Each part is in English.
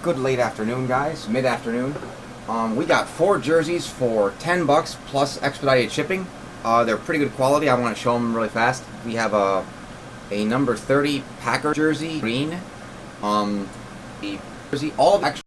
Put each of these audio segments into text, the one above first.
Good late afternoon, guys. Mid-afternoon. We got 4 jerseys for $10 plus expedited shipping. They're pretty good quality. I want to show them really fast. We have a number 30 Packer jersey, green. The jersey, all extra.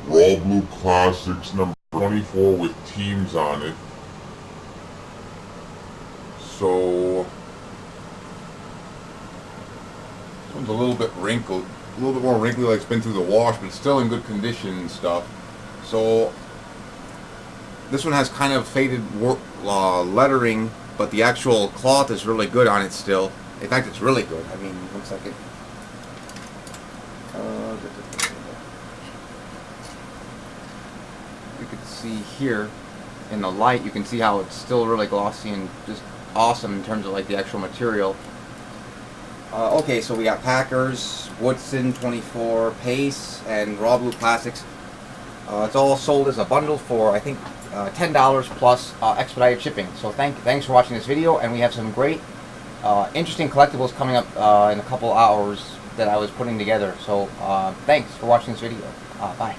Raw Blue Classics number 24 with teams on it. So this one's a little bit wrinkled, a little bit more wrinkly, like it's been through the wash, but it's still in good condition and stuff. So this one has kind of faded lettering, but the actual cloth is really good on it still. In fact, it's really good. I mean, looks like it. You can see here in the light, you can see how it's still really glossy and just awesome in terms of like the actual material. Okay, so we got Packers, Woodson 24, Pace, and Raw Blue Classics. It's all sold as a bundle for, I think, $10 plus expedited shipping. So thanks for watching this video, and we have some great, interesting collectibles coming up in a couple hours that I was putting together. So thanks for watching this video. Bye.